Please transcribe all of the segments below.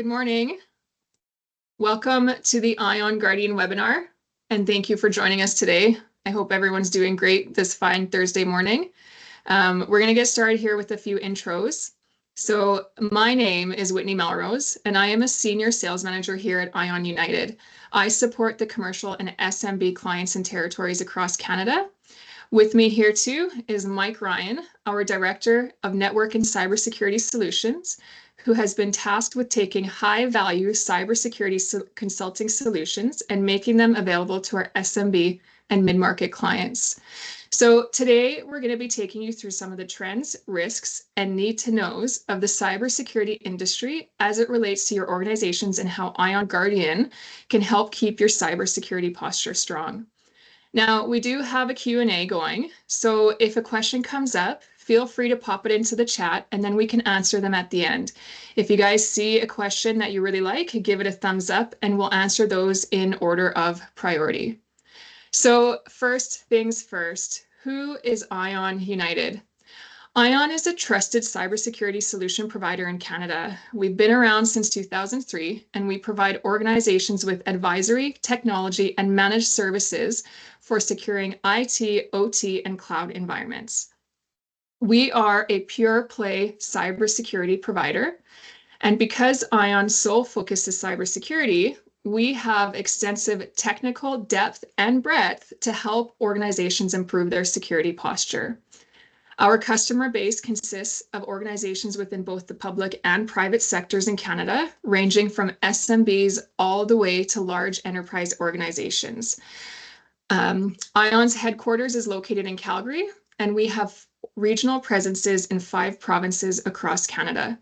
Good morning. Welcome to the iON Guardian webinar, and thank you for joining us today. I hope everyone's doing great this fine Thursday morning. We're going to get started here with a few intros. So my name is Whitney Melrose, and I am a senior sales manager here at iON United. I support the commercial and SMB clients and territories across Canada. With me here too is Mike Ryan, our Director of Network and Cybersecurity Solutions, who has been tasked with taking high-value cybersecurity consulting solutions and making them available to our SMB and mid-market clients. So today we're going to be taking you through some of the trends, risks, and need-to-knows of the cybersecurity industry as it relates to your organizations and how iON Guardian can help keep your cybersecurity posture strong. Now, we do have a Q&A going, so if a question comes up, feel free to pop it into the chat and then we can answer them at the end. If you guys see a question that you really like, give it a thumbs up and we'll answer those in order of priority. So first things first, who is iON United? iON is a trusted cybersecurity solution provider in Canada. We've been around since 2003, and we provide organizations with advisory, technology, and managed services for securing IT, OT, and cloud environments. We are a pure play cybersecurity provider, and because iON's sole focus is cybersecurity, we have extensive technical depth and breadth to help organizations improve their security posture. Our customer base consists of organizations within both the public and private sectors in Canada, ranging from SMBs all the way to large enterprise organizations. iON's headquarters is located in Calgary, and we have regional presences in 5 provinces across Canada.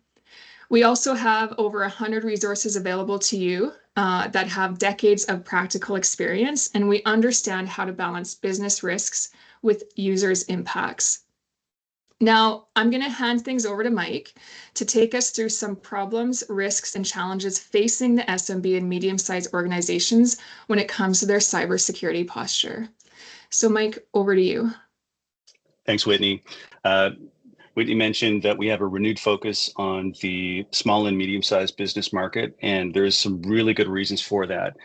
We also have over 100 resources available to you that have decades of practical experience, and we understand how to balance business risks with users' impacts. Now, I'm going to hand things over to Mike to take us through some problems, risks, and challenges facing the SMB and medium-sized organizations when it comes to their cybersecurity posture. So Mike, over to you. Thanks, Whitney. Whitney mentioned that we have a renewed focus on the small and medium-sized business market, and there's some really good reasons for that.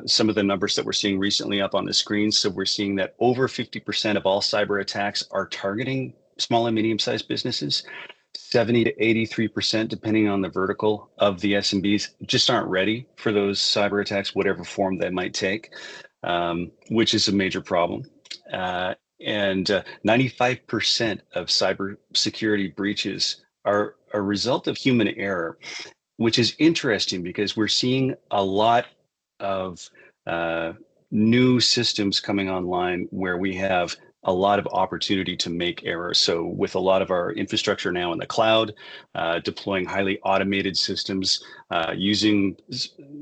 Some of the numbers that we're seeing recently up on the screen, so we're seeing that over 50% of all cyber attacks are targeting small and medium-sized businesses. 70 to 83%, depending on the vertical of the SMBs, just aren't ready for those cyber attacks, whatever form they might take, which is a major problem. And 95% of cybersecurity breaches are a result of human error, which is interesting because we're seeing a lot of new systems coming online where we have a lot of opportunity to make errors. So with a lot of our infrastructure now in the cloud, deploying highly automated systems, using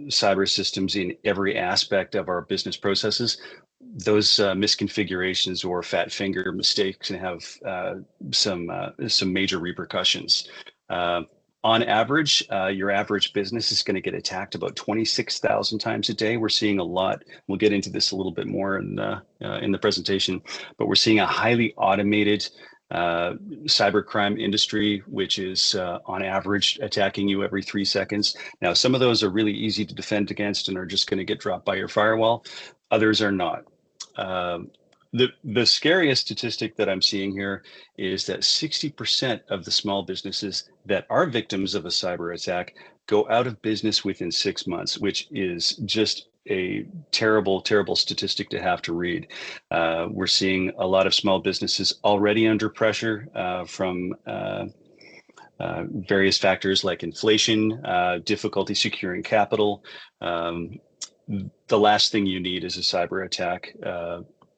cyber systems in every aspect of our business processes, those misconfigurations or fat finger mistakes can have some major repercussions. On average, your average business is going to get attacked about 26,000 times a day. We're seeing a lot. We'll get into this a little bit more in the presentation, but we're seeing a highly automated cybercrime industry, which is on average attacking you every 3 seconds. Now, some of those are really easy to defend against and are just going to get dropped by your firewall. Others are not. The scariest statistic that I'm seeing here is that 60% of the small businesses that are victims of a cyber attack go out of business within 6 months, which is just a terrible, terrible statistic to have to read. We're seeing a lot of small businesses already under pressure from various factors like inflation, difficulty securing capital. The last thing you need is a cyber attack,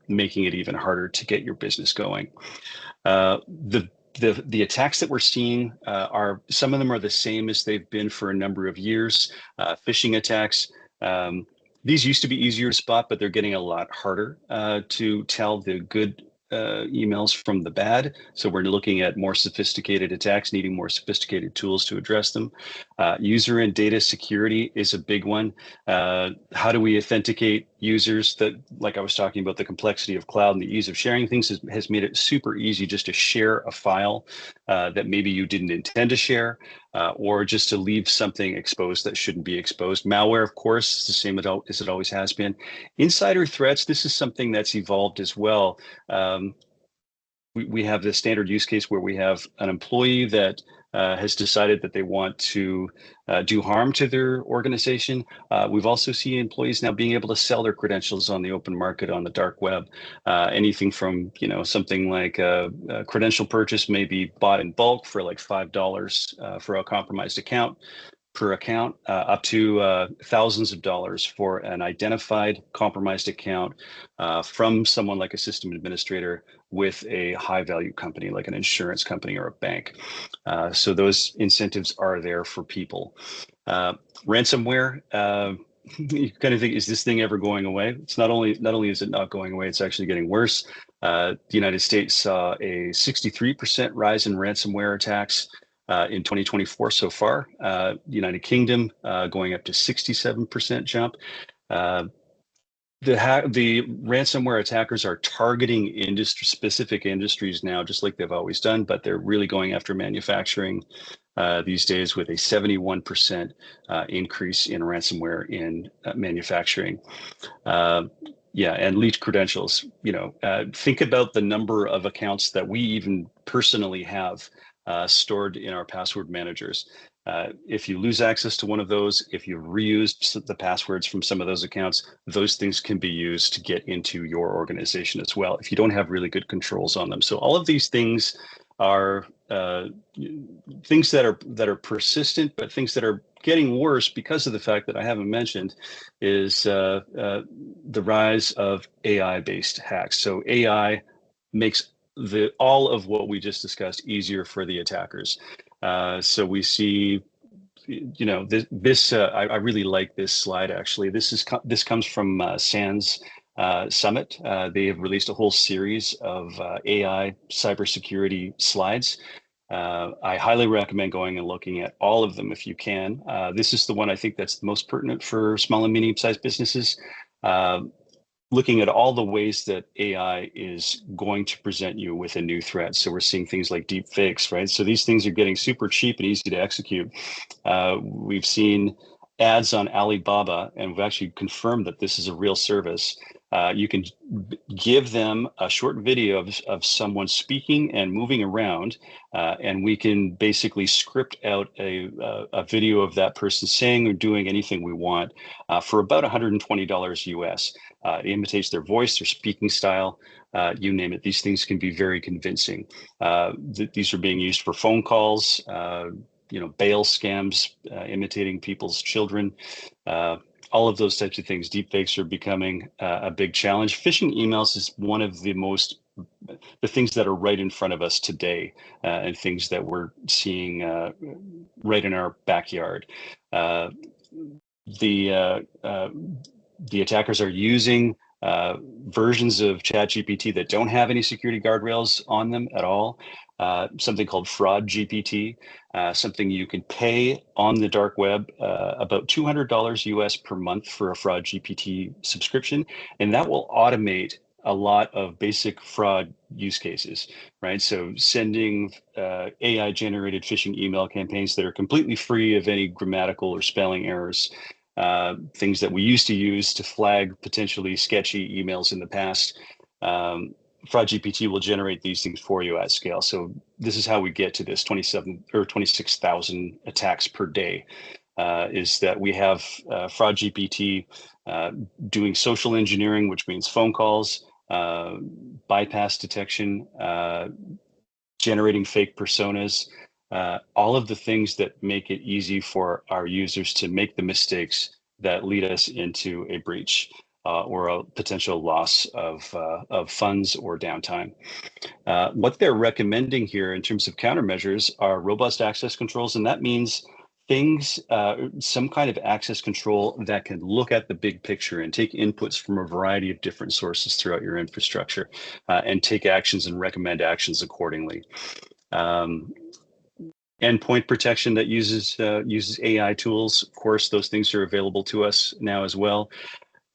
making it even harder to get your business going. The attacks that we're seeing are, some of them are the same as they've been for a number of years. Phishing attacks, these used to be easier to spot, but they're getting a lot harder to tell the good emails from the bad. So we're looking at more sophisticated attacks, needing more sophisticated tools to address them. User and data security is a big one. How do we authenticate users? That, like I was talking about, the complexity of cloud and the ease of sharing things has made it super easy just to share a file that maybe you didn't intend to share, or just to leave something exposed that shouldn't be exposed. Malware, of course, is the same as it always has been. Insider threats, this is something that's evolved as well. We have the standard use case where we have an employee that has decided that they want to do harm to their organization. We've also seen employees now being able to sell their credentials on the open market on the dark web. Anything from, something like a credential purchase may be bought in bulk for like $5 for a compromised account per account, up to thousands of dollars for an identified compromised account from someone like a system administrator with a high value company like an insurance company or a bank. So those incentives are there for people. Ransomware, you kind of think, is this thing ever going away? It's not only is it not going away, it's actually getting worse. The United States saw a 63% rise in ransomware attacks in 2024 so far. United Kingdom going up to 67% jump. The ransomware attackers are targeting specific industries now, just like they've always done, but they're really going after manufacturing these days, with a 71% increase in ransomware in manufacturing. Yeah, and leaked credentials. Think about the number of accounts that we even personally have stored in our password managers. If you lose access to one of those, if you've reused the passwords from some of those accounts, those things can be used to get into your organization as well, if you don't have really good controls on them. So all of these things are things that are persistent, but things that are getting worse because of the fact that I haven't mentioned is the rise of AI-based hacks. So AI makes all of what we just discussed easier for the attackers. So we see, this I really like this slide. Actually, this comes from SANS Summit. They have released a whole series of AI cybersecurity slides. I highly recommend going and looking at all of them if you can. This is the one I think that's the most pertinent for small and medium-sized businesses. Looking at all the ways that AI is going to present you with a new threat. So we're seeing things like deep fakes, right? So these things are getting super cheap and easy to execute. We've seen ads on Alibaba, and we've actually confirmed that this is a real service. You can give them a short video of someone speaking and moving around, and we can basically script out a video of that person saying or doing anything we want for about $120 US. It imitates their voice, their speaking style, you name it. These things can be very convincing. These are being used for phone calls, bail scams, imitating people's children, all of those types of things. Deepfakes are becoming a big challenge. Phishing emails is one of the things that are right in front of us today, and things that we're seeing right in our backyard. The attackers are using versions of ChatGPT that don't have any security guardrails on them at all. Something called Fraud GPT, something you can pay on the dark web, about $200 US per month for a Fraud GPT subscription, and that will automate a lot of basic fraud use cases, right? So sending AI generated phishing email campaigns that are completely free of any grammatical or spelling errors. Things that we used to use to flag potentially sketchy emails in the past. Fraud GPT will generate these things for you at scale. So this is how we get to this 27 or 26,000 attacks per day, is that we have Fraud GPT doing social engineering, which means phone calls, bypass detection, generating fake personas, all of the things that make it easy for our users to make the mistakes that lead us into a breach or a potential loss of funds or downtime. What they're recommending here in terms of countermeasures are robust access controls, and that means things, some kind of access control that can look at the big picture and take inputs from a variety of different sources throughout your infrastructure, and take actions and recommend actions accordingly. endpoint protection that uses AI tools. Of course, those things are available to us now as well.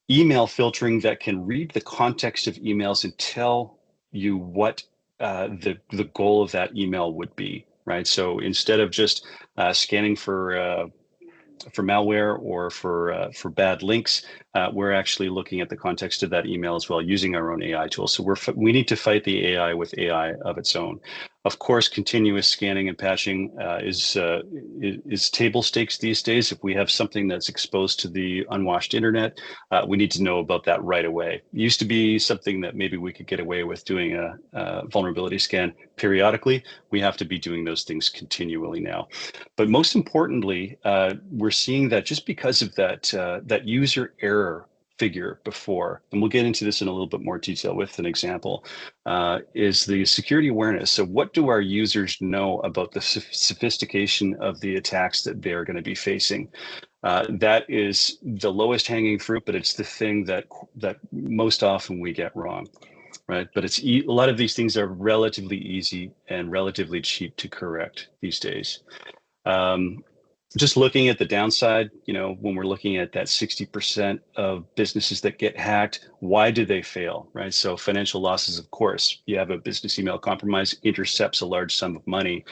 Email filtering that can read the context of emails and tell you what the goal of that email would be, right? So instead of just scanning for malware or for bad links, we're actually looking at the context of that email as well, using our own AI tools. So we need to fight the AI with AI of its own. Of course, continuous scanning and patching is table stakes these days. If we have something that's exposed to the unwashed internet, we need to know about that right away. It used to be something that maybe we could get away with doing a vulnerability scan periodically. We have to be doing those things continually now. But most importantly, we're seeing that just because of that user error figure before, and we'll get into this in a little bit more detail with an example, is the security awareness. So what do our users know about the sophistication of the attacks that they're going to be facing? That is the lowest hanging fruit, but it's the thing that most often we get wrong, right? But a lot of these things are relatively easy and relatively cheap to correct these days. Just looking at the downside, when we're looking at that 60% of businesses that get hacked, why do they fail, right? So financial losses, of course. You have a business email compromise, intercepts a large sum of money.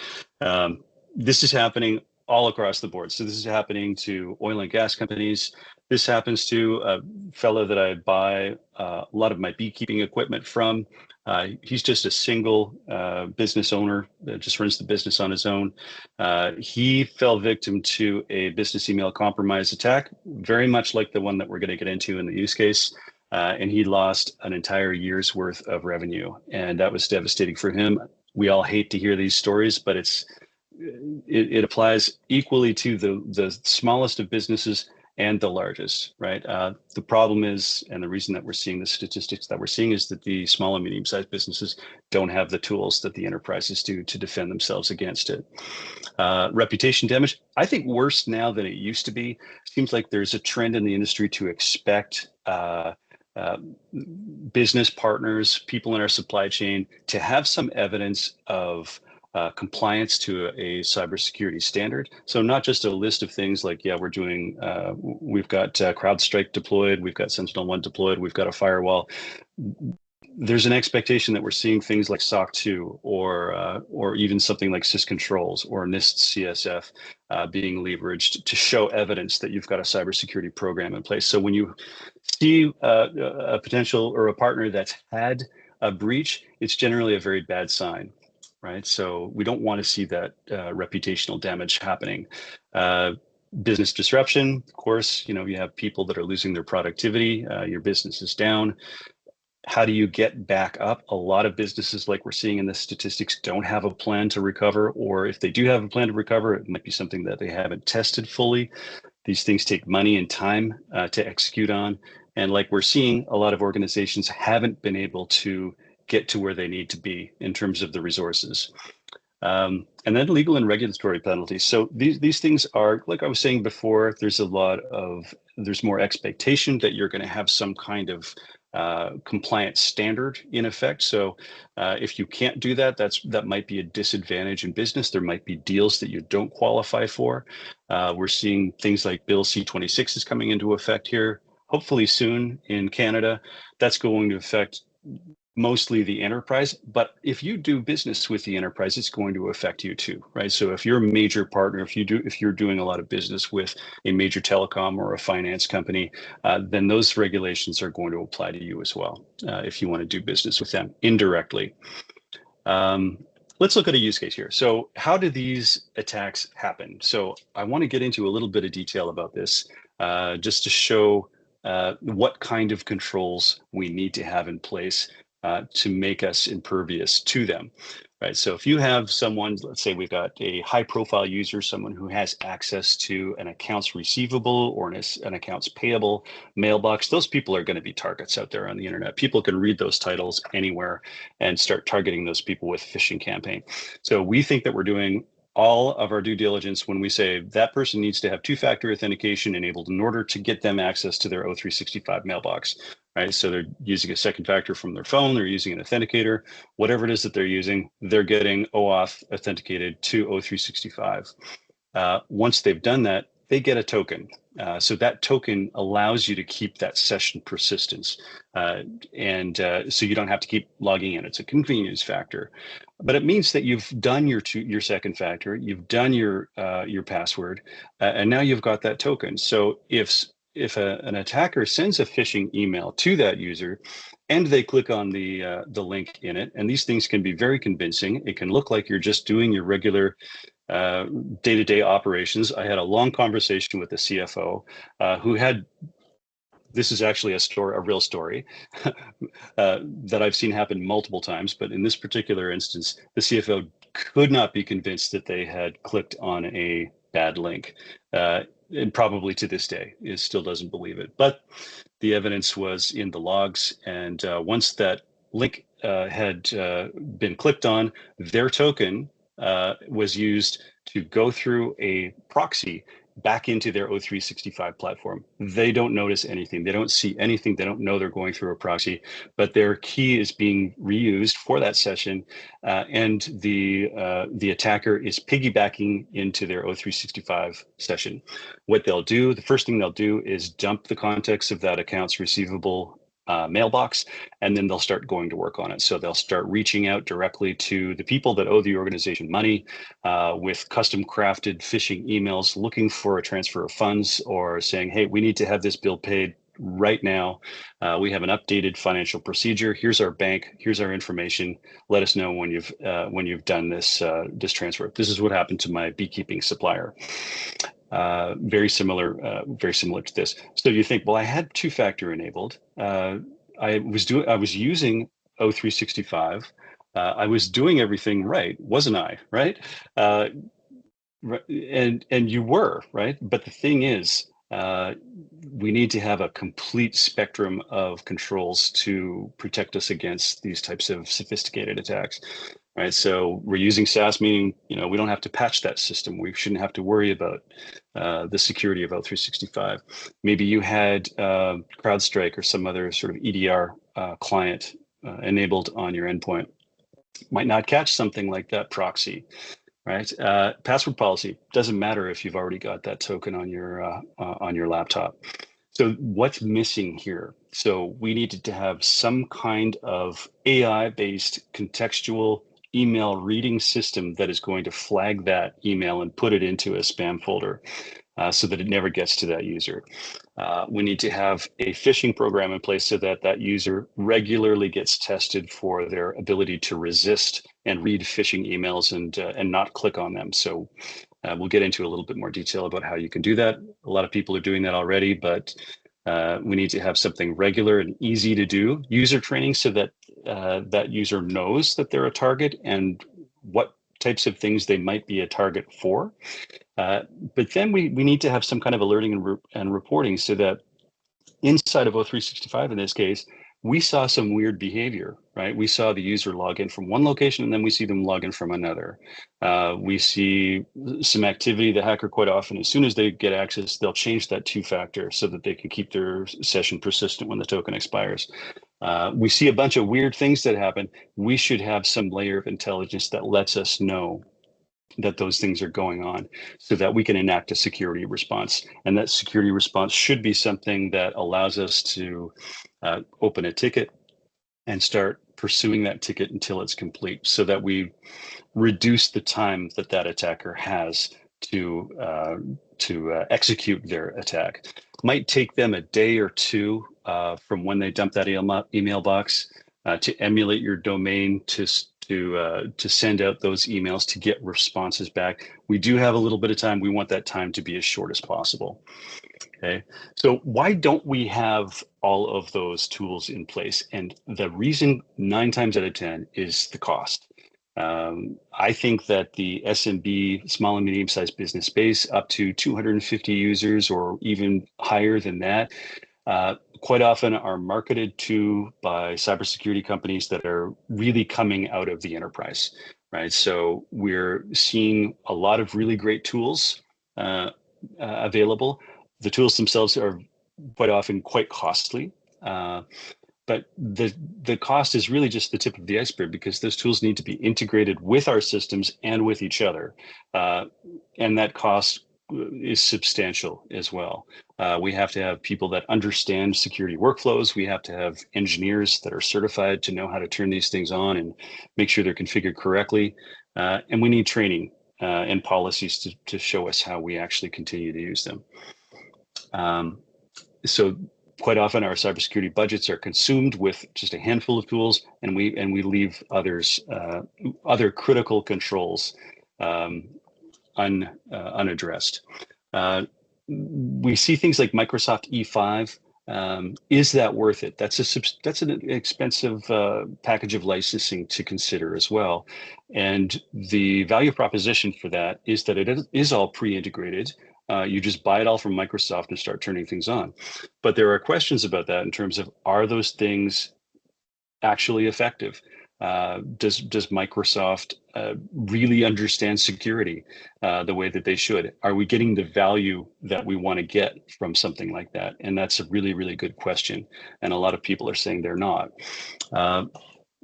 This is happening all across the board. So this is happening to oil and gas companies. This happens to a fellow that I buy a lot of my beekeeping equipment from. He's just a single business owner that just runs the business on his own. He fell victim to a business email compromise attack, very much like the one that we're going to get into in the use case. And he lost an entire year's worth of revenue. And that was devastating for him. We all hate to hear these stories, but it applies equally to the smallest of businesses and the largest, right? The problem is, and the reason that we're seeing the statistics that we're seeing, is that the small and medium-sized businesses don't have the tools that the enterprises do to defend themselves against it. Reputation damage, I think worse now than it used to be. Seems like there's a trend in the industry to expect business partners, people in our supply chain, to have some evidence of compliance to a cybersecurity standard. So not just a list of things like, yeah, we've got CrowdStrike deployed, we've got Sentinel-1 deployed, we've got a firewall. There's an expectation that we're seeing things like SOC 2 or even something like syscontrols or NIST CSF being leveraged to show evidence that you've got a cybersecurity program in place. So when you see a potential or a partner that's had a breach, it's generally a very bad sign, right? So we don't want to see that reputational damage happening. Business disruption, of course, you have people that are losing their productivity, your business is down. How do you get back up? A lot of businesses, like we're seeing in the statistics, don't have a plan to recover, or if they do have a plan to recover, it might be something that they haven't tested fully. These things take money and time to execute on. And like we're seeing, a lot of organizations haven't been able to get to where they need to be in terms of the resources. And then legal and regulatory penalties. So these things are, like I was saying before, there's more expectation that you're going to have some kind of compliance standard in effect. So if you can't do that, that might be a disadvantage in business. There might be deals that you don't qualify for. We're seeing things like Bill C-26 is coming into effect here, hopefully soon in Canada. That's going to affect mostly the enterprise, but if you do business with the enterprise, it's going to affect you too, right? So if you're a major partner, if you're doing a lot of business with a major telecom or a finance company, then those regulations are going to apply to you as well, if you want to do business with them indirectly. Let's look at a use case here. So how do these attacks happen? So I want to get into a little bit of detail about this, just to show what kind of controls we need to have in place to make us impervious to them, right? So if you have someone, let's say we've got a high profile user, someone who has access to an accounts receivable or an accounts payable mailbox, those people are going to be targets out there on the internet. People can read those titles anywhere and start targeting those people with phishing campaign. So we think that we're doing all of our due diligence when we say that person needs to have two-factor authentication enabled in order to get them access to their O365 mailbox, right? So they're using a second factor from their phone, they're using an authenticator, whatever it is that they're using, they're getting OAuth authenticated to O365. Once they've done that, they get a token. So that token allows you to keep that session persistence. So you don't have to keep logging in. It's a convenience factor. But it means that you've done your second factor, you've done your password, and now you've got that token. So if an attacker sends a phishing email to that user, and they click on the link in it, and these things can be very convincing. It can look like you're just doing your regular day-to-day operations. I had a long conversation with the CFO who had, this is actually a real story that I've seen happen multiple times, but in this particular instance, the CFO could not be convinced that they had clicked on a bad link. And probably to this day, it still doesn't believe it. But the evidence was in the logs, and once that link had been clicked on, their token was used to go through a proxy back into their O365 platform. They don't notice anything. They don't see anything. They don't know they're going through a proxy, but their key is being reused for that session, and the attacker is piggybacking into their O365 session. What they'll do, the first thing they'll do is dump the context of that account's receivable mailbox, and then they'll start going to work on it. So they'll start reaching out directly to the people that owe the organization money with custom crafted phishing emails looking for a transfer of funds, or saying, hey, we need to have this bill paid right now. We have an updated financial procedure. Here's our bank. Here's our information. Let us know when you've done this transfer. This is what happened to my beekeeping supplier. Very similar to this. So you think, well, I had two-factor enabled. I was using O365. I was doing everything right, wasn't I? Right? And you were, right? But the thing is, we need to have a complete spectrum of controls to protect us against these types of sophisticated attacks. Right, so we're using SaaS, meaning we don't have to patch that system. We shouldn't have to worry about the security of O365. Maybe you had CrowdStrike or some other sort of EDR client enabled on your endpoint. Might not catch something like that proxy, right? Password policy doesn't matter if you've already got that token on your laptop. So what's missing here? So we needed to have some kind of AI-based contextual email reading system that is going to flag that email and put it into a spam folder so that it never gets to that user. We need to have a phishing program in place so that that user regularly gets tested for their ability to resist and read phishing emails and not click on them. So we'll get into a little bit more detail about how you can do that. A lot of people are doing that already, but we need to have something regular and easy to do user training so that that user knows that they're a target and what types of things they might be a target for. But then we need to have some kind of alerting and reporting so that inside of O365, in this case, we saw some weird behavior, right? We saw the user log in from one location, and then we see them log in from another. We see some activity. The hacker, quite often, as soon as they get access, they'll change that two-factor so that they can keep their session persistent when the token expires. We see a bunch of weird things that happen. We should have some layer of intelligence that lets us know that those things are going on so that we can enact a security response. And that security response should be something that allows us to open a ticket and start pursuing that ticket until it's complete, so that we reduce the time that that attacker has to execute their attack. Might take them a day or two from when they dump that email box to emulate your domain to send out those emails to get responses back. We do have a little bit of time. We want that time to be as short as possible. Okay, so why don't we have all of those tools in place? And the reason 9 times out of 10 is the cost. I think that the SMB, small and medium-sized business space, up to 250 users or even higher than that, quite often are marketed to by cybersecurity companies that are really coming out of the enterprise, right? So we're seeing a lot of really great tools available. The tools themselves are quite often quite costly. But the cost is really just the tip of the iceberg, because those tools need to be integrated with our systems and with each other. And that cost is substantial as well. We have to have people that understand security workflows. We have to have engineers that are certified to know how to turn these things on and make sure they're configured correctly. And we need training and policies to show us how we actually continue to use them. So quite often our cybersecurity budgets are consumed with just a handful of tools, and we leave others, other critical controls unaddressed. We see things like Microsoft E5. Is that worth it? That's an expensive package of licensing to consider as well. And the value proposition for that is that it is all pre-integrated. You just buy it all from Microsoft and start turning things on. But there are questions about that in terms of, are those things actually effective? Does Microsoft really understand security the way that they should? Are we getting the value that we want to get from something like that? And that's a really, really good question. And a lot of people are saying they're not.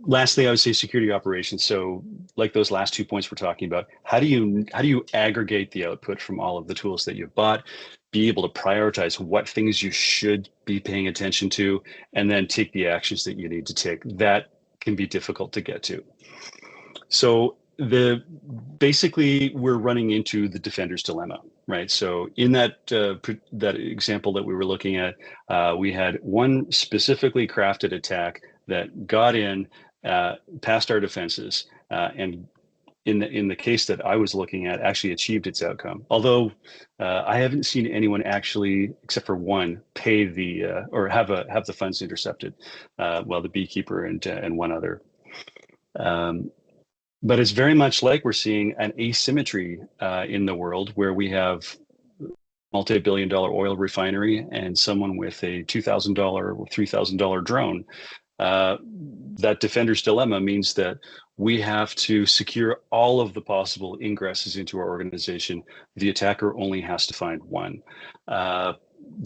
Lastly, I would say security operations. So like those last 2 points we're talking about, how do you aggregate the output from all of the tools that you've bought, be able to prioritize what things you should be paying attention to, and then take the actions that you need to take? That can be difficult to get to. So basically we're running into the defender's dilemma, right? So in that that example that we were looking at, we had one specifically crafted attack that got in past our defenses, and in the case that I was looking at, actually achieved its outcome. Although I haven't seen anyone actually, except for one, pay the or have the funds intercepted. Well, the beekeeper and one other. But it's very much like we're seeing an asymmetry in the world, where we have multi-billion-dollar oil refinery and someone with a $2,000 or $3,000 drone. That defender's dilemma means that we have to secure all of the possible ingresses into our organization. The attacker only has to find one.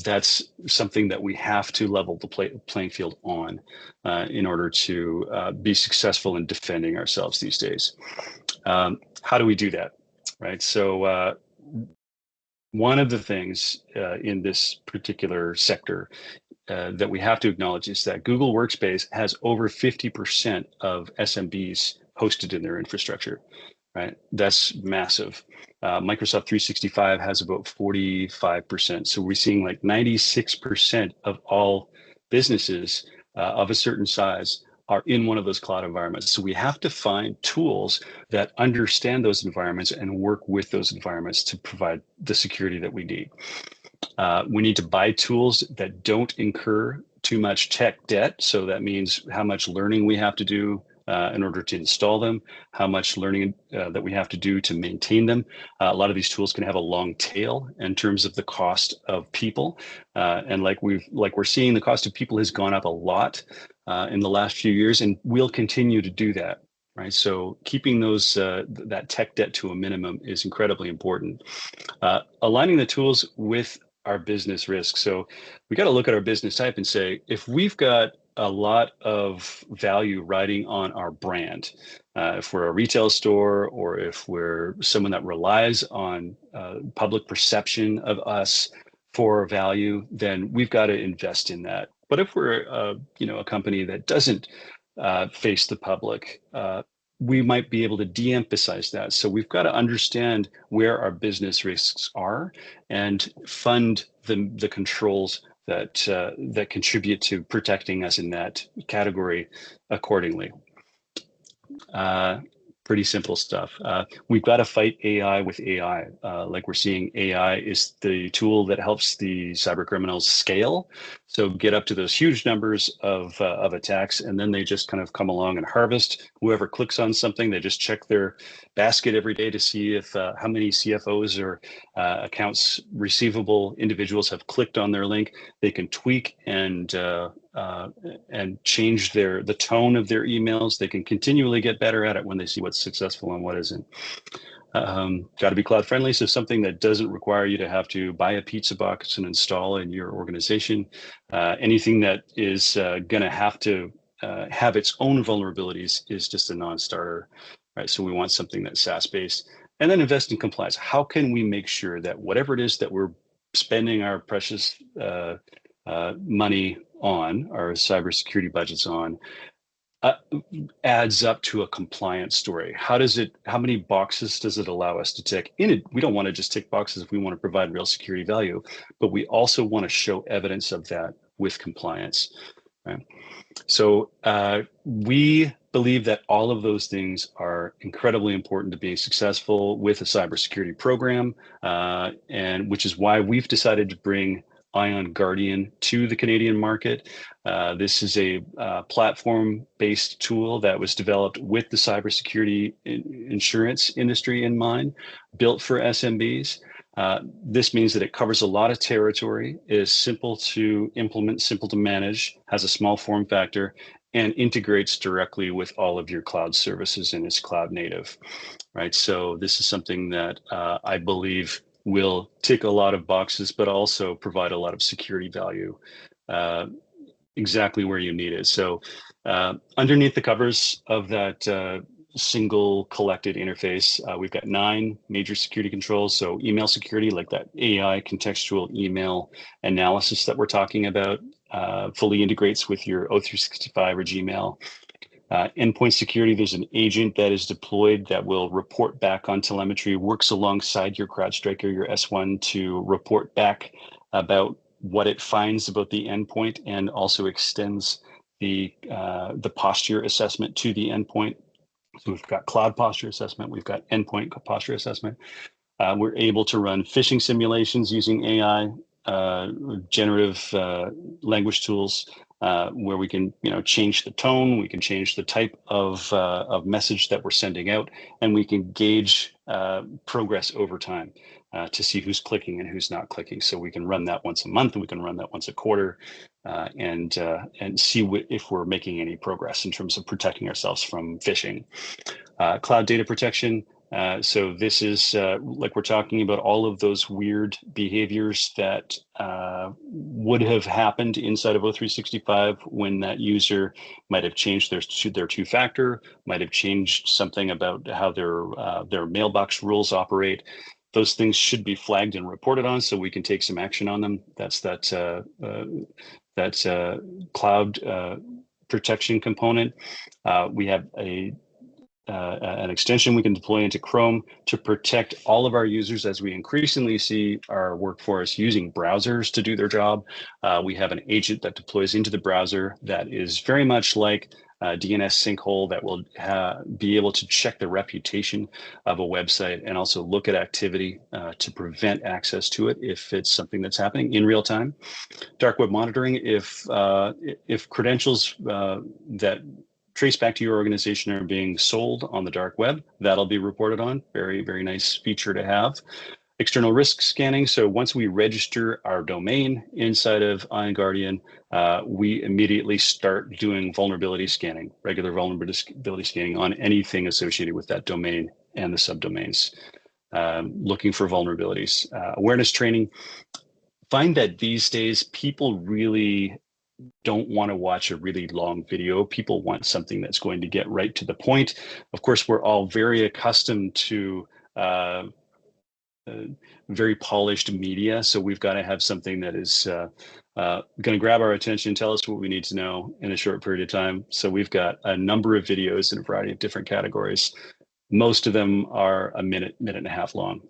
That's something that we have to level the playing field on in order to be successful in defending ourselves these days. How do we do that, right? So one of the things in this particular sector that we have to acknowledge is that Google Workspace has over 50% of SMBs hosted in their infrastructure, right? That's massive. Microsoft 365 has about 45%. So we're seeing like 96% of all businesses of a certain size are in one of those cloud environments. So we have to find tools that understand those environments and work with those environments to provide the security that we need. We need to buy tools that don't incur too much tech debt. So that means how much learning we have to do in order to install them, how much learning that we have to do to maintain them. A lot of these tools can have a long tail in terms of the cost of people. And like we're seeing, the cost of people has gone up a lot in the last few years, and we'll continue to do that. Right. So keeping those that tech debt to a minimum is incredibly important. Aligning the tools with our business risk. So we got to look at our business type and say, if we've got a lot of value riding on our brand, if we're a retail store, or if we're someone that relies on public perception of us for value, then we've got to invest in that. But if we're a company that doesn't face the public, we might be able to de-emphasize that. So we've got to understand where our business risks are and fund the controls that that contribute to protecting us in that category accordingly. Pretty simple stuff. We've got to fight AI with AI. Like we're seeing, AI is the tool that helps the cyber criminals scale. So get up to those huge numbers of attacks, and then they just kind of come along and harvest. Whoever clicks on something, they just check their basket every day to see if how many CFOs or accounts receivable individuals have clicked on their link. They can tweak and and change the tone of their emails. They can continually get better at it when they see what's successful and what isn't. Got to be cloud friendly. So something that doesn't require you to have to buy a pizza box and install in your organization. Anything that is going to have to have its own vulnerabilities is just a non-starter, right? So we want something that's SaaS-based. And then invest in compliance. How can we make sure that whatever it is that we're spending our precious money on, our cybersecurity budgets on, adds up to a compliance story? How many boxes does it allow us to tick? We don't want to just tick boxes if we want to provide real security value, but we also want to show evidence of that with compliance, right? So we believe that all of those things are incredibly important to being successful with a cybersecurity program, and which is why we've decided to bring iON Guardian to the Canadian market. This is a platform-based tool that was developed with the cybersecurity insurance industry in mind, built for SMBs. This means that it covers a lot of territory, is simple to implement, simple to manage, has a small form factor, and integrates directly with all of your cloud services and is cloud native, right? So this is something that I believe will tick a lot of boxes, but also provide a lot of security value exactly where you need it. So underneath the covers of that single collected interface, we've got 9 major security controls. So email security, like that AI contextual email analysis that we're talking about, fully integrates with your O365 or Gmail. Endpoint security, there's an agent that is deployed that will report back on telemetry, works alongside your CrowdStrike or your S1 to report back about what it finds about the endpoint, and also extends the posture assessment to the endpoint. So we've got cloud posture assessment, we've got endpoint posture assessment. We're able to run phishing simulations using AI, generative language tools, where we can, change the tone, we can change the type of message that we're sending out, and we can gauge progress over time to see who's clicking and who's not clicking. So we can run that once a month, and we can run that once a quarter, and see if we're making any progress in terms of protecting ourselves from phishing. Cloud data protection. So this is like we're talking about all of those weird behaviors that would have happened inside of O365 when that user might have changed their two-factor, might have changed something about how their mailbox rules operate. Those things should be flagged and reported on, so we can take some action on them. That's that cloud protection component. We have an extension we can deploy into Chrome to protect all of our users as we increasingly see our workforce using browsers to do their job. We have an agent that deploys into the browser that is very much like a DNS sinkhole that will be able to check the reputation of a website and also look at activity to prevent access to it if it's something that's happening in real time. Dark web monitoring, if credentials that trace back to your organization are being sold on the dark web, that'll be reported on. Very, very nice feature to have. External risk scanning. So once we register our domain inside of iON Guardian, we immediately start doing vulnerability scanning, regular vulnerability scanning on anything associated with that domain and the subdomains, looking for vulnerabilities. Awareness training. Find that these days people really don't want to watch a really long video. People want something that's going to get right to the point. Of course, we're all very accustomed to very polished media, so we've got to have something that is going to grab our attention, tell us what we need to know in a short period of time. So we've got a number of videos in a variety of different categories. Most of them are a minute and a half long,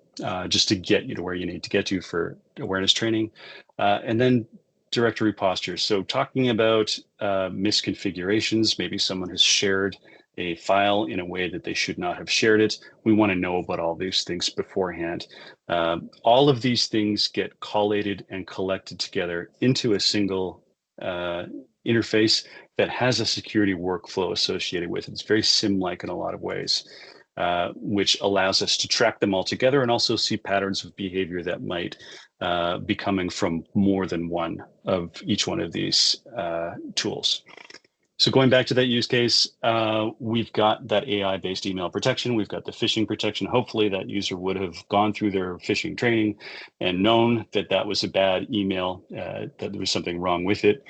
just to get you to where you need to get to for awareness training. And then directory posture. So talking about misconfigurations, maybe someone has shared a file in a way that they should not have shared it. We want to know about all these things beforehand. All of these things get collated and collected together into a single interface that has a security workflow associated with it. It's very SIM-like in a lot of ways. which allows us to track them all together and also see patterns of behavior that might be coming from more than one of each one of these tools. So going back to that use case, we've got that AI-based email protection. We've got the phishing protection. Hopefully that user would have gone through their phishing training and known that that was a bad email, that there was something wrong with it.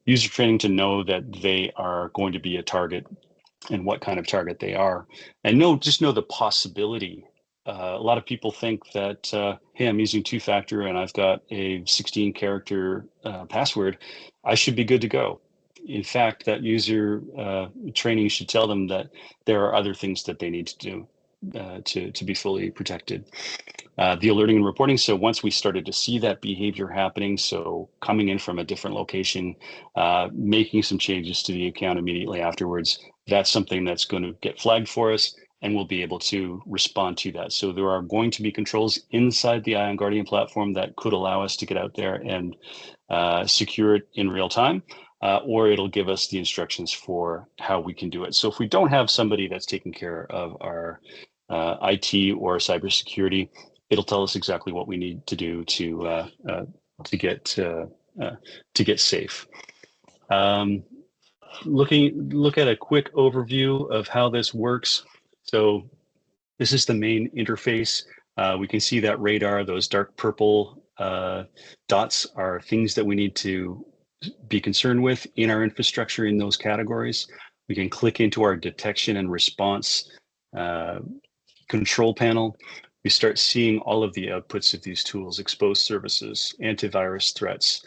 User training to know that they are going to be a target and what kind of target they are. And just know the possibility. A lot of people think that, hey, I'm using two-factor and I've got a 16-character password. I should be good to go. In fact, that user training should tell them that there are other things that they need to do to be fully protected. The alerting and reporting. So once we started to see that behavior happening, so coming in from a different location, making some changes to the account immediately afterwards, that's something that's going to get flagged for us, and we'll be able to respond to that. So there are going to be controls inside the iON Guardian platform that could allow us to get out there and secure it in real time. Or it'll give us the instructions for how we can do it. So if we don't have somebody that's taking care of our IT or cybersecurity, it'll tell us exactly what we need to do to get safe. Look at a quick overview of how this works. So this is the main interface. We can see that radar, those dark purple dots are things that we need to be concerned with in our infrastructure in those categories. We can click into our detection and response control panel. We start seeing all of the outputs of these tools: exposed services, antivirus threats,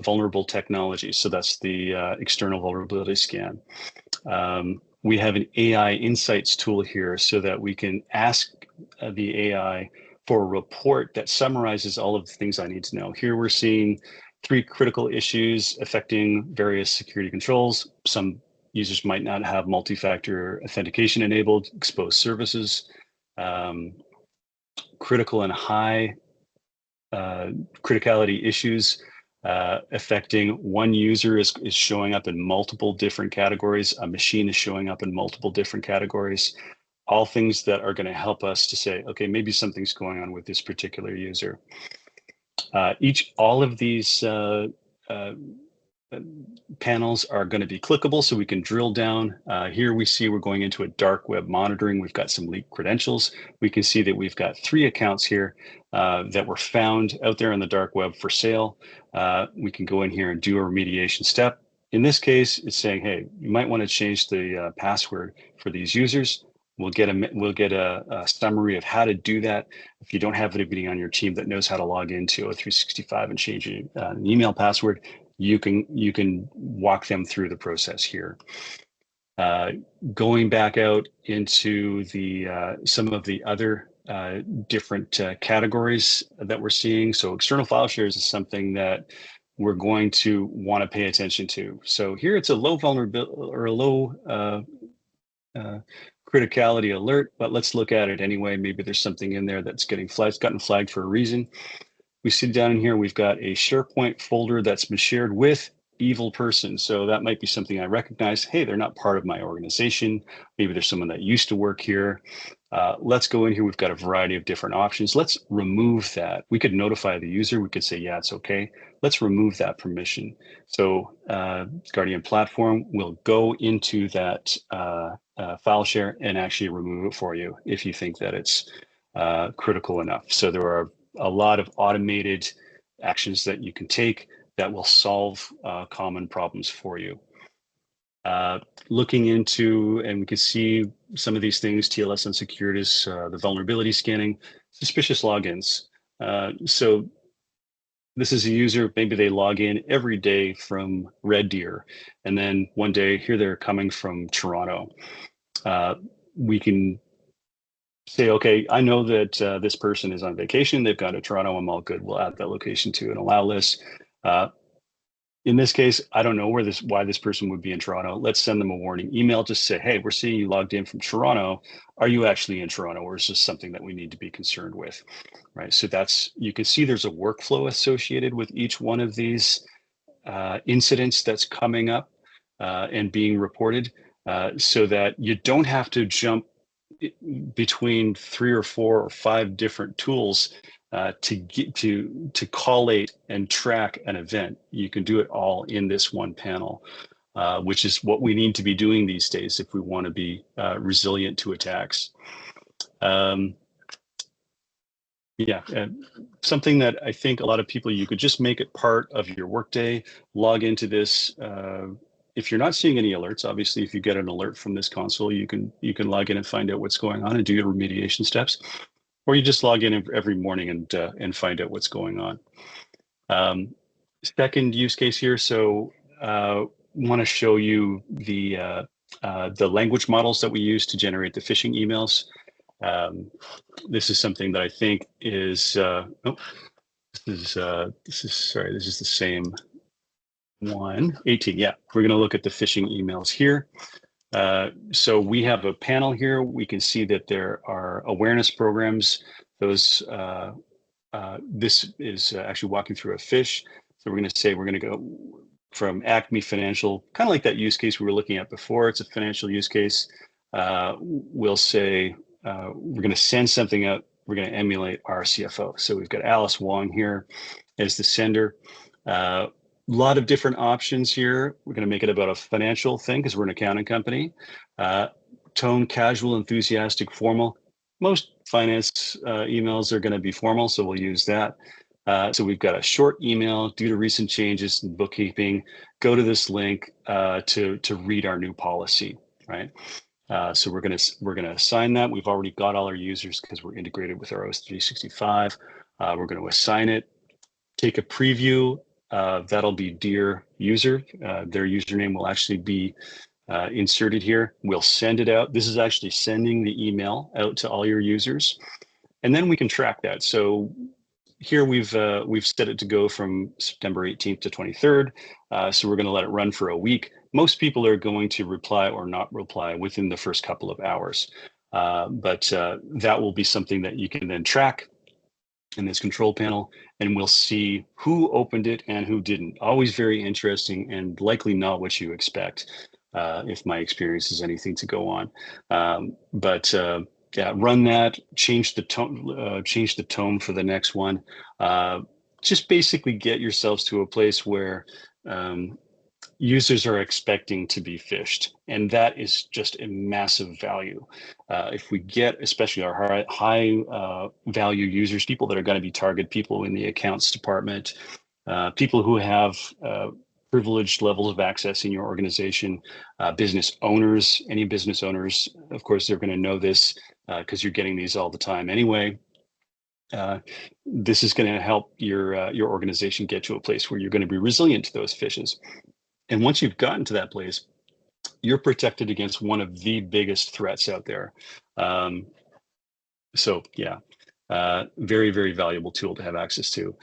vulnerable technologies. So that's the external vulnerability scan. We have an AI insights tool here so that we can ask the AI for a report that summarizes all of the things I need to know. Here we're seeing 3 critical issues affecting various security controls. Some users might not have multi-factor authentication enabled, exposed services, critical and high criticality issues affecting one user is showing up in multiple different categories. A machine is showing up in multiple different categories. All things that are going to help us to say, okay, maybe something's going on with this particular user. All of these panels are going to be clickable, so we can drill down. Here we see we're going into a dark web monitoring. We've got some leaked credentials. We can see that we've got 3 accounts here that were found out there in the dark web for sale. We can go in here and do a remediation step. In this case, it's saying, hey, you might want to change the password for these users. We'll get a summary of how to do that. If you don't have anybody on your team that knows how to log into O365 and change an email password, you can walk them through the process here. Going back out into the some of the other different categories that we're seeing. So external file shares is something that we're going to want to pay attention to. So here it's a low vulnerability or a low criticality alert, but let's look at it anyway. Maybe there's something in there that's gotten flagged for a reason. We see down in here, we've got a SharePoint folder that's been shared with evil person. So that might be something I recognize. Hey, they're not part of my organization. Maybe there's someone that used to work here. Let's go in here. We've got a variety of different options. Let's remove that. We could notify the user. We could say, yeah, it's okay. Let's remove that permission. So Guardian platform will go into that file share and actually remove it for you if you think that it's critical enough. So there are a lot of automated actions that you can take that will solve common problems for you. Looking into, and we can see some of these things, TLS unsecured is the vulnerability scanning, suspicious logins. So this is a user, maybe they log in every day from Red Deer, and then one day here they're coming from Toronto. We can say, okay, I know that this person is on vacation. They've got a Toronto. I'm all good. We'll add that location to an allow list. In this case, I don't know why this person would be in Toronto. Let's send them a warning email. Just say, hey, we're seeing you logged in from Toronto. Are you actually in Toronto, or is this something that we need to be concerned with? Right. So you can see there's a workflow associated with each one of these incidents that's coming up and being reported, so that you don't have to jump between 3 or 4 or 5 different tools to get to collate and track an event. You can do it all in this one panel, which is what we need to be doing these days if we want to be resilient to attacks. Yeah, something that I think a lot of people, you could just make it part of your workday, log into this. If you're not seeing any alerts, obviously, if you get an alert from this console, you can log in and find out what's going on and do your remediation steps, or you just log in every morning and find out what's going on. Second use case here, so want to show you the language models that we use to generate the phishing emails. This is something that I think is this is the same one. 18. Yeah, we're going to look at the phishing emails here. So we have a panel here. We can see that there are awareness programs. Those this is actually walking through a phish. So we're going to say we're going to go from Acme Financial, kind of like that use case we were looking at before. It's a financial use case. We'll say we're going to send something out. We're going to emulate our CFO. So we've got Alice Wong here as the sender. A lot of different options here. We're going to make it about a financial thing because we're an accounting company. Tone, casual, enthusiastic, formal. Most finance emails are going to be formal, so we'll use that. So we've got a short email due to recent changes in bookkeeping. Go to this link to read our new policy, right? So we're gonna assign that. We've already got all our users because we're integrated with our OS 365. We're going to assign it. Take a preview. That'll be dear user. Their username will actually be inserted here. We'll send it out. This is actually sending the email out to all your users, and then we can track that. So here we've set it to go from September 18th to 23rd. So we're going to let it run for a week. Most people are going to reply or not reply within the first couple of hours, but that will be something that you can then track in this control panel, and we'll see who opened it and who didn't. Always very interesting and likely not what you expect, if my experience is anything to go on. Yeah, run that, change the tone for the next one. Just basically get yourselves to a place where users are expecting to be phished, and that is just a massive value. If we get, especially our high value users, people that are going to be target people in the accounts department, people who have privileged levels of access in your organization, business owners, any business owners, of course, they're going to know this because you're getting these all the time anyway. This is going to help your organization get to a place where you're going to be resilient to those phishes. And once you've gotten to that place, you're protected against one of the biggest threats out there. So yeah, very, very valuable tool to have access to.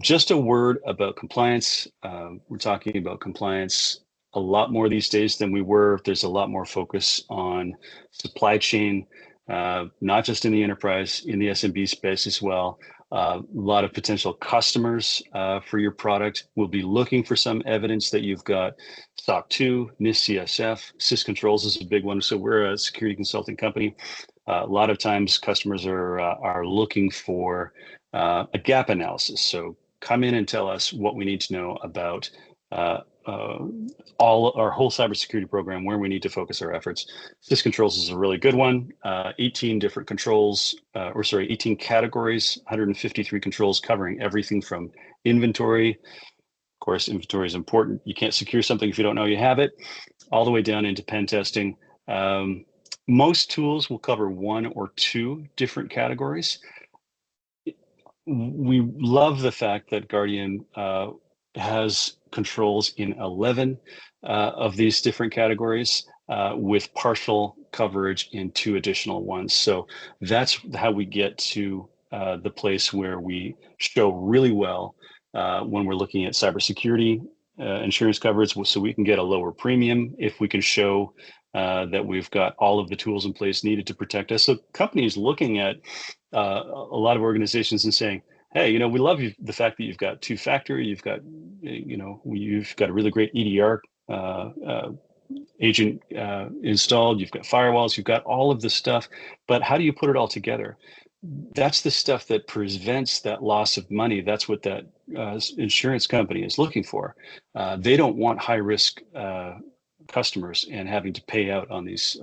Just a word about compliance. We're talking about compliance a lot more these days than we were. There's a lot more focus on supply chain, not just in the enterprise, in the SMB space as well. A lot of potential customers for your product will be looking for some evidence that you've got SOC 2, NIST CSF, syscontrols is a big one. So we're a security consulting company. A lot of times customers are looking for a gap analysis. So come in and tell us what we need to know about all our whole cybersecurity program, where we need to focus our efforts. Syscontrols is a really good one. 18 different controls, 18 categories, 153 controls covering everything from inventory. Of course, inventory is important. You can't secure something if you don't know you have it, all the way down into pen testing. Most tools will cover 1 or 2 different categories. We love the fact that Guardian has controls in 11 of these different categories with partial coverage in 2 additional ones. So that's how we get to the place where we show really well when we're looking at cybersecurity insurance coverage, so we can get a lower premium if we can show that we've got all of the tools in place needed to protect us. So companies looking at a lot of organizations and saying, hey, we love the fact that you've got 2-factor, you've got a really great EDR agent installed, you've got firewalls, you've got all of this stuff, but how do you put it all together? That's the stuff that prevents that loss of money. That's what that insurance company is looking for. They don't want high risk customers and having to pay out on these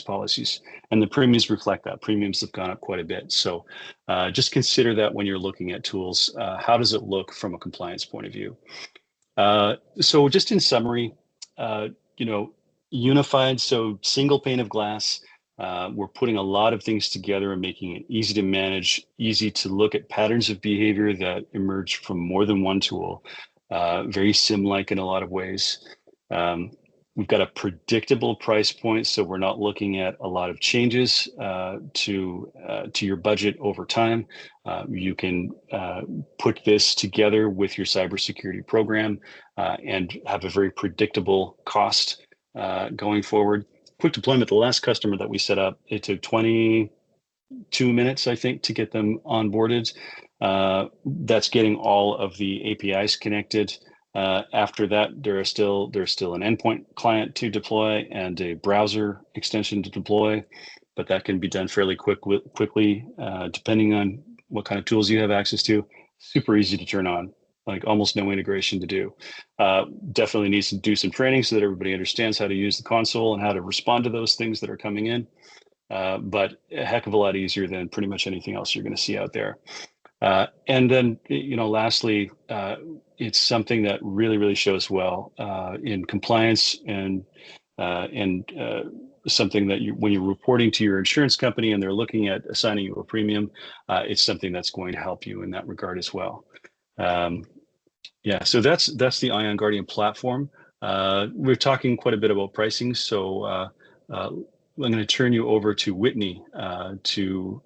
policies. And the premiums reflect that. Premiums have gone up quite a bit. So just consider that when you're looking at tools. How does it look from a compliance point of view? So just in summary, unified, so single pane of glass. We're putting a lot of things together and making it easy to manage, easy to look at patterns of behavior that emerge from more than one tool. Very sim-like in a lot of ways. We've got a predictable price point, so we're not looking at a lot of changes to your budget over time. You can put this together with your cybersecurity program and have a very predictable cost going forward. Quick deployment, the last customer that we set up, it took 22 minutes, I think, to get them onboarded. That's getting all of the APIs connected. After that, there's still an endpoint client to deploy and a browser extension to deploy, but that can be done fairly quickly, depending on what kind of tools you have access to. Super easy to turn on, like almost no integration to do. Definitely needs to do some training so that everybody understands how to use the console and how to respond to those things that are coming in. But a heck of a lot easier than pretty much anything else you're going to see out there. And then, lastly, it's something that really shows well in compliance and something that when you're reporting to your insurance company and they're looking at assigning you a premium, it's something that's going to help you in that regard as well. So that's the iON Guardian platform. We're talking quite a bit about pricing, so I'm going to turn you over to Whitney to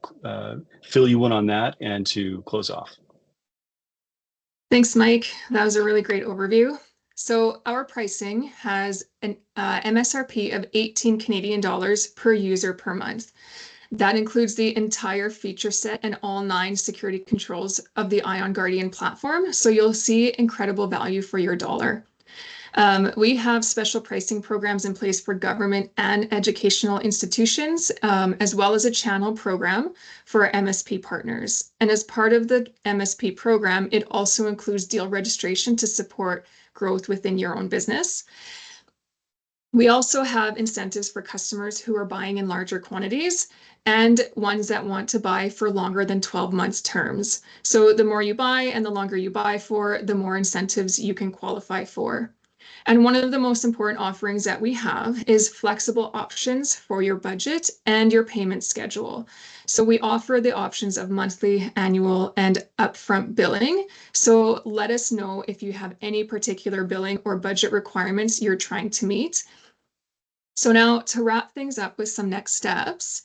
fill you in on that and to close off. Thanks, Mike. That was a really great overview. So our pricing has an MSRP of 18 Canadian dollars per user per month. That includes the entire feature set and all 9 security controls of the iON Guardian platform. So you'll see incredible value for your dollar. We have special pricing programs in place for government and educational institutions, as well as a channel program for MSP partners. And as part of the MSP program, it also includes deal registration to support growth within your own business. We also have incentives for customers who are buying in larger quantities and ones that want to buy for longer than 12 months terms. So the more you buy and the longer you buy for, the more incentives you can qualify for. And one of the most important offerings that we have is flexible options for your budget and your payment schedule. So we offer the options of monthly, annual, and upfront billing. So let us know if you have any particular billing or budget requirements you're trying to meet. So now to wrap things up with some next steps,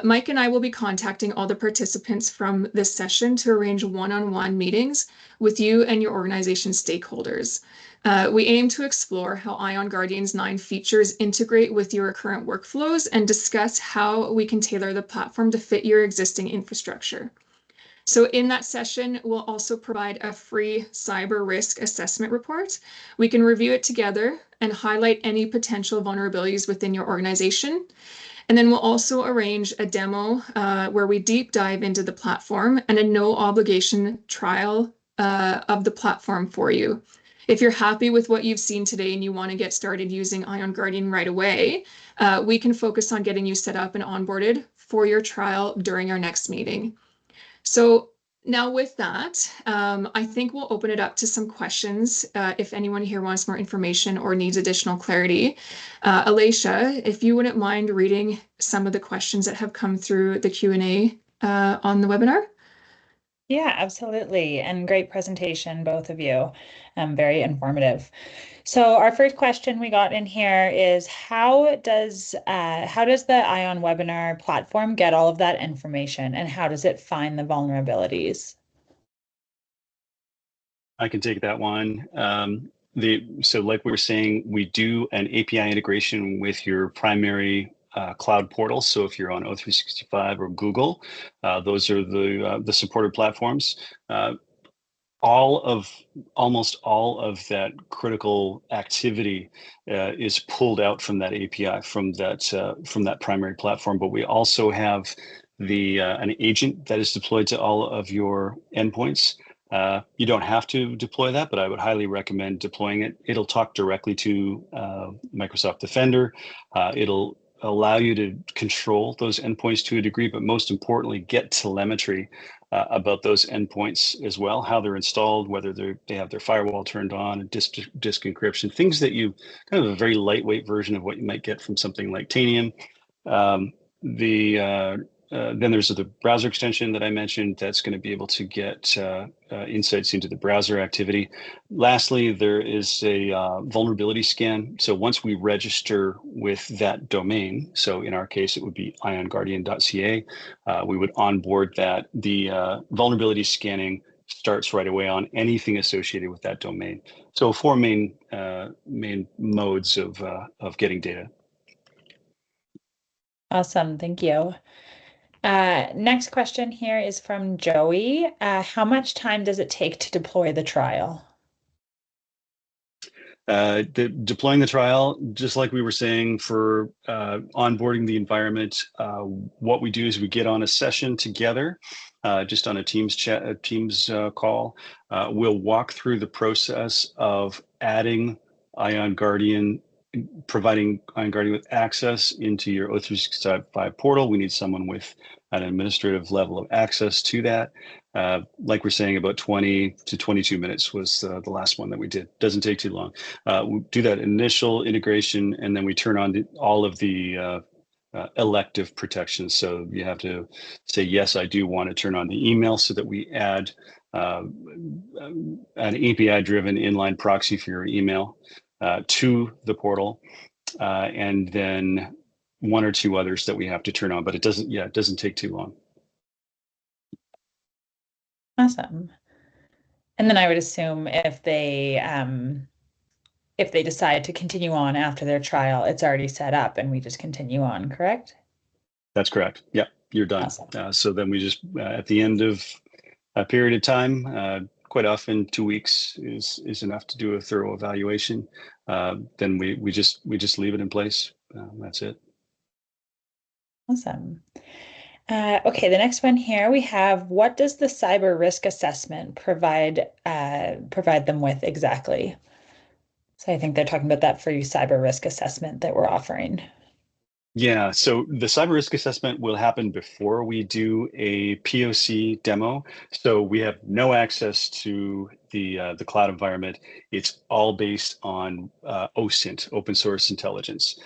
Mike and I will be contacting all the participants from this session to arrange one-on-one meetings with you and your organization stakeholders. We aim to explore how iON Guardian's 9 features integrate with your current workflows and discuss how we can tailor the platform to fit your existing infrastructure. So in that session, we'll also provide a free cyber risk assessment report. We can review it together and highlight any potential vulnerabilities within your organization. And then we'll also arrange a demo where we deep dive into the platform and a no obligation trial of the platform for you. If you're happy with what you've seen today and you want to get started using iON Guardian right away, we can focus on getting you set up and onboarded for your trial during our next meeting. So now with that, I think we'll open it up to some questions if anyone here wants more information or needs additional clarity. Alicia, if you wouldn't mind reading some of the questions that have come through the Q&A on the webinar. Yeah, absolutely. And great presentation, both of you. Very informative. So our first question we got in here is how does the iON webinar platform get all of that information, and how does it find the vulnerabilities? I can take that one. So like we were saying, we do an API integration with your primary cloud portal. So if you're on O365 or Google, those are the supported platforms. almost all of that critical activity is pulled out from that API, from that primary platform. But we also have an agent that is deployed to all of your endpoints. You don't have to deploy that, but I would highly recommend deploying it. It'll talk directly to Microsoft Defender. It'll allow you to control those endpoints to a degree, but most importantly, get telemetry about those endpoints as well, how they're installed, whether they have their firewall turned on, and disk encryption, things that you kind of a very lightweight version of what you might get from something like Tanium. Then there's the browser extension that I mentioned that's going to be able to get insights into the browser activity. Lastly, there is a vulnerability scan. So once we register with that domain, so in our case, it would be ionguardian.ca, we would onboard that. The vulnerability scanning starts right away on anything associated with that domain. So 4 main modes of getting data. Awesome, thank you. Next question here is from Joey. How much time does it take to deploy the trial? Deploying the trial, just like we were saying for onboarding the environment, what we do is we get on a session together, just on a Teams call. We'll walk through the process of adding Ion Guardian, providing Ion Guardian with access into your O365 portal. We need someone with an administrative level of access to that. Like we're saying, about 20 to 22 minutes was the last one that we did. Doesn't take too long. We do that initial integration, and then we turn on all of the elective protections. So you have to say, yes, I do want to turn on the email, so that we add an API-driven inline proxy for your email to the portal, and then 1 or 2 others that we have to turn on. But it doesn't take too long. Awesome. And then I would assume if they decide to continue on after their trial, it's already set up and we just continue on, correct? That's correct. Yeah, you're done. Awesome. So then we just, at the end of a period of time, quite often 2 weeks is enough to do a thorough evaluation. Then we just leave it in place. That's it. Awesome. Okay, the next one here we have, what does the cyber risk assessment provide them with exactly? So I think they're talking about that free cyber risk assessment that we're offering. Yeah, so the cyber risk assessment will happen before we do a POC demo. So we have no access to the cloud environment. It's all based on OSINT, open source intelligence.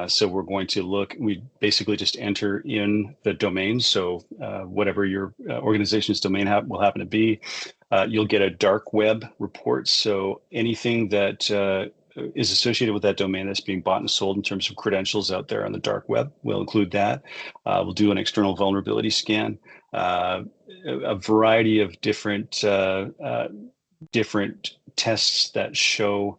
So we're going to we basically just enter in the domain. So whatever your organization's domain will happen to be, you'll get a dark web report. So anything that is associated with that domain that's being bought and sold in terms of credentials out there on the dark web, we'll include that. We'll do an external vulnerability scan, a variety of different tests that show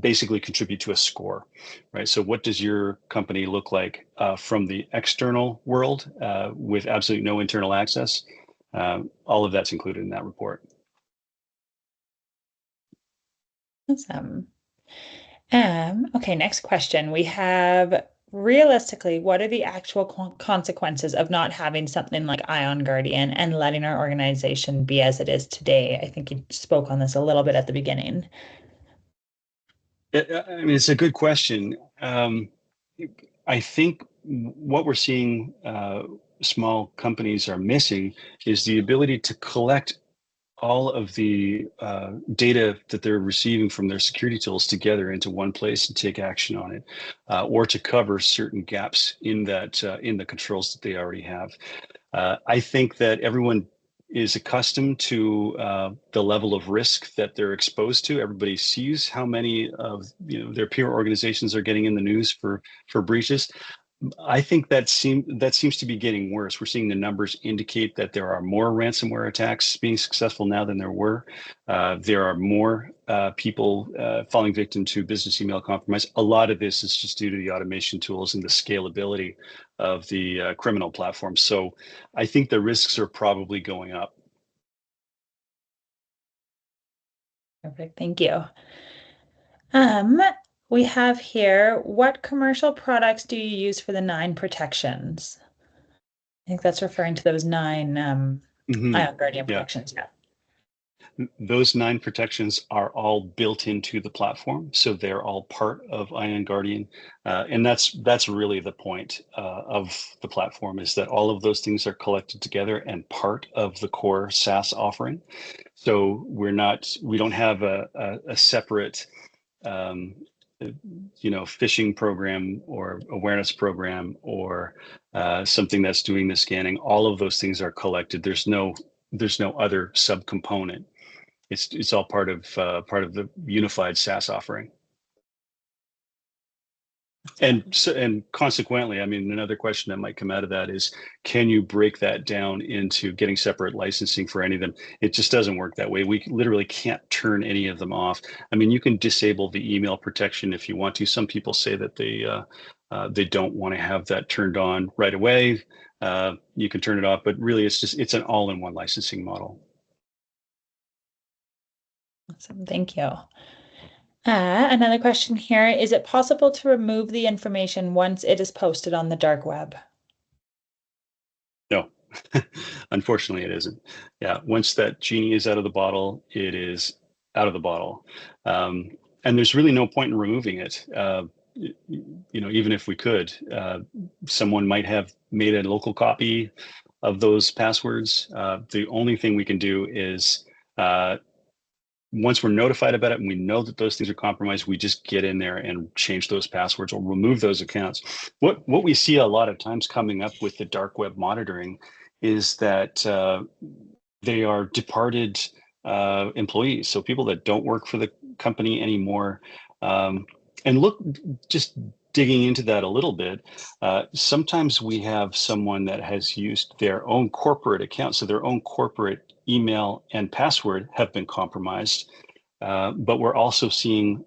basically contribute to a score, right? So what does your company look like from the external world with absolutely no internal access? All of that's included in that report. Awesome. Okay, next question. We have, realistically, what are the actual consequences of not having something like Ion Guardian and letting our organization be as it is today? I think you spoke on this a little bit at the beginning. I mean, it's a good question. I think what we're seeing small companies are missing is the ability to collect all of the data that they're receiving from their security tools together into one place and take action on it, or to cover certain gaps in that in the controls that they already have. I think that everyone is accustomed to the level of risk that they're exposed to. Everybody sees how many of their peer organizations are getting in the news for breaches. I think that seems to be getting worse. We're seeing the numbers indicate that there are more ransomware attacks being successful now than there were. There are more people falling victim to business email compromise. A lot of this is just due to the automation tools and the scalability of the criminal platform. So I think the risks are probably going up. Perfect. Thank you. We have here, what commercial products do you use for the 9 protections? I think that's referring to those 9 iON Guardian Yeah. protections. Yeah. Those 9 protections are all built into the platform, so they're all part of iON Guardian, and that's really the point of the platform, is that all of those things are collected together and part of the core SaaS offering. So we don't have a separate phishing program or awareness program or something that's doing the scanning. All of those things are collected. There's no other subcomponent. It's all part of the unified SaaS offering. And consequently, I mean, another question that might come out of that is, can you break that down into getting separate licensing for any of them? It just doesn't work that way. We literally can't turn any of them off. I mean, you can disable the email protection if you want to. Some people say that they don't want to have that turned on right away. You can turn it off, but really it's an all-in-one licensing model. Awesome. Thank you. Another question here. Is it possible to remove the information once it is posted on the dark web? No, unfortunately it isn't. Yeah, once that genie is out of the bottle, it is out of the bottle. And there's really no point in removing it. Even if we could, someone might have made a local copy of those passwords. The only thing we can do is once we're notified about it and we know that those things are compromised, we just get in there and change those passwords or remove those accounts. What we see a lot of times coming up with the dark web monitoring is that they are departed employees, so people that don't work for the company anymore. And look, just digging into that a little bit, sometimes we have someone that has used their own corporate account, so their own corporate email and password have been compromised. But we're also seeing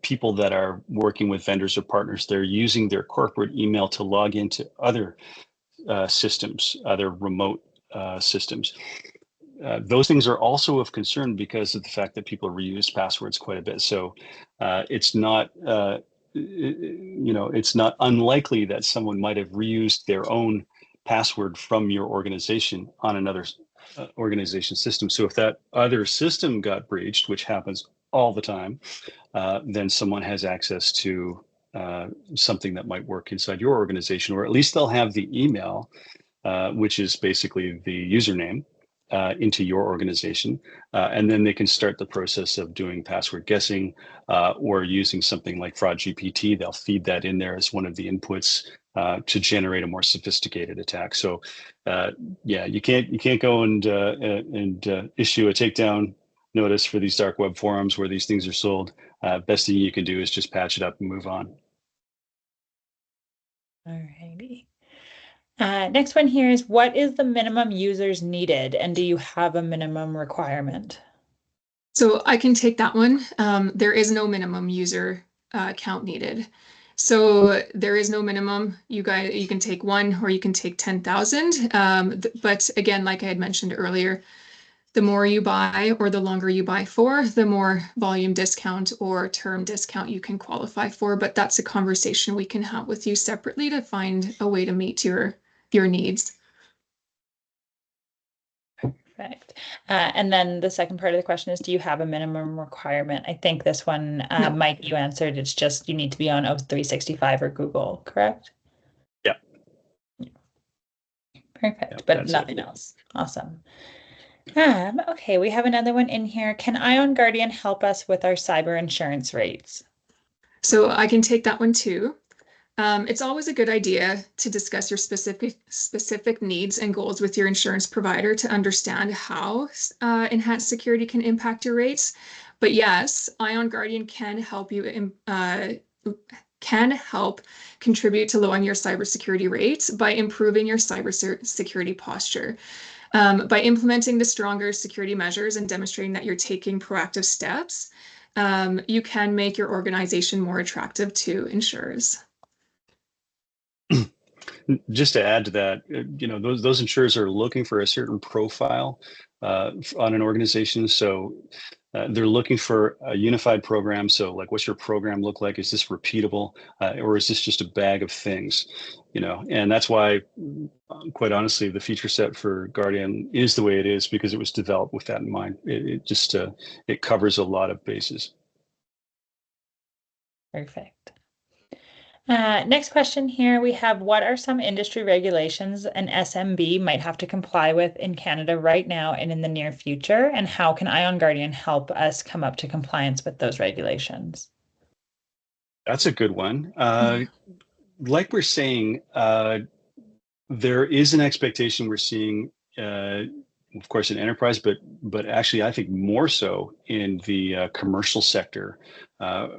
people that are working with vendors or partners, they're using their corporate email to log into other systems, other remote systems. Those things are also of concern because of the fact that people reuse passwords quite a bit. So it's not, it's not unlikely that someone might have reused their own password from your organization on another organization system. So if that other system got breached, which happens all the time, then someone has access to something that might work inside your organization, or at least they'll have the email, which is basically the username, into your organization, and then they can start the process of doing password guessing, or using something like Fraud GPT. They'll feed that in there as one of the inputs to generate a more sophisticated attack. So, yeah, you can't go and issue a takedown notice for these dark web forums where these things are sold. Best thing you can do is just patch it up and move on. All righty. Next one here is, what is the minimum users needed, and do you have a minimum requirement? So I can take that one. There is no minimum user count needed. So there is no minimum. You can take 1 or you can take 10,000. But again, like I had mentioned earlier, the more you buy or the longer you buy for, the more volume discount or term discount you can qualify for. But that's a conversation we can have with you separately to find a way to meet your needs. Perfect. And then the second part of the question is, do you have a minimum requirement? I think this one, No. Mike, you answered. It's just you need to be on O365 or Google, correct? Yeah. Perfect, Yep, but nothing else. Awesome. Okay, we have another one in here. Can iON Guardian help us with our cyber insurance rates? So I can take that one too. It's always a good idea to discuss your specific needs and goals with your insurance provider to understand how enhanced security can impact your rates. But yes, iON Guardian can help you contribute to lowering your cybersecurity rates by improving your cybersecurity posture. By implementing the stronger security measures and demonstrating that you're taking proactive steps, you can make your organization more attractive to insurers. Just to add to that, those insurers are looking for a certain profile on an organization. So they're looking for a unified program. So like, what's your program look like? Is this repeatable, or is this just a bag of things? And that's why, quite honestly, the feature set for Guardian is the way it is, because it was developed with that in mind. It just it covers a lot of bases. Perfect. Next question here, we have, what are some industry regulations an SMB might have to comply with in Canada right now and in the near future? And how can iON Guardian help us come up to compliance with those regulations? That's a good one. Like we're saying, there is an expectation we're seeing, of course, in enterprise, but actually, I think more so in the commercial sector,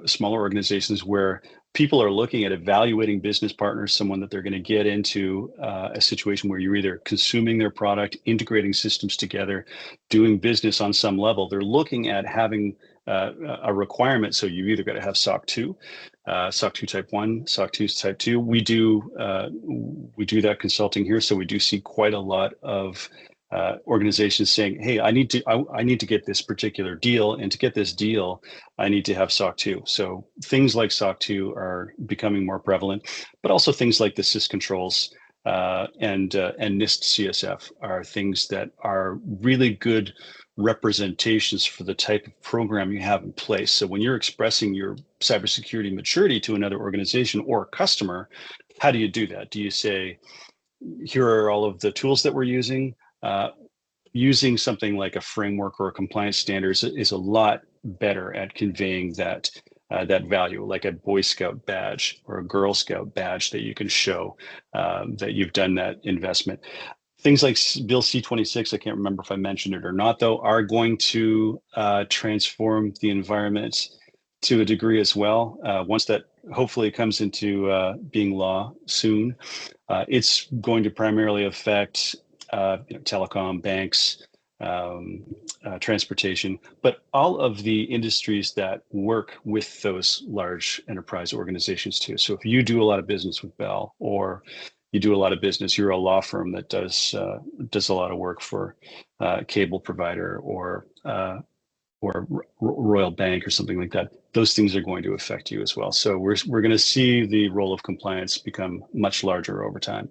smaller organizations where people are looking at evaluating business partners, someone that they're going to get into a situation where you're either consuming their product, integrating systems together, doing business on some level. They're looking at having a requirement. So you've either got to have SOC 2, SOC 2 Type 1, SOC 2 Type 2. We do that consulting here, so we do see quite a lot of organizations saying, "Hey, I need to get this particular deal, and to get this deal, I need to have SOC 2." So things like SOC 2 are becoming more prevalent, but also things like the sys controls and NIST CSF are things that are really good representations for the type of program you have in place. So when you're expressing your cybersecurity maturity to another organization or customer, how do you do that? Do you say, here are all of the tools that we're using? Using something like a framework or a compliance standards is a lot better at conveying that value, like a Boy Scout badge or a Girl Scout badge that you can show that you've done that investment. Things like Bill C-26, I can't remember if I mentioned it or not, though, are going to transform the environment to a degree as well. Once that hopefully comes into being law soon, it's going to primarily affect telecom, banks, transportation, but all of the industries that work with those large enterprise organizations too. So if you do a lot of business with Bell, or you do a lot of business, you're a law firm that does a lot of work for cable provider or Royal Bank or something like that, those things are going to affect you as well. So we're going to see the role of compliance become much larger over time.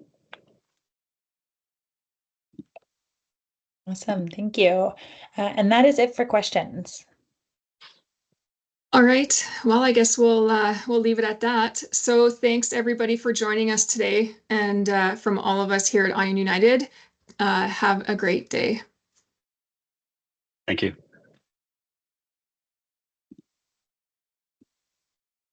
Awesome, thank you. And that is it for questions. All right. Well, I guess we'll leave it at that. So thanks everybody for joining us today, and from all of us here at iON United, have a great day. Thank you.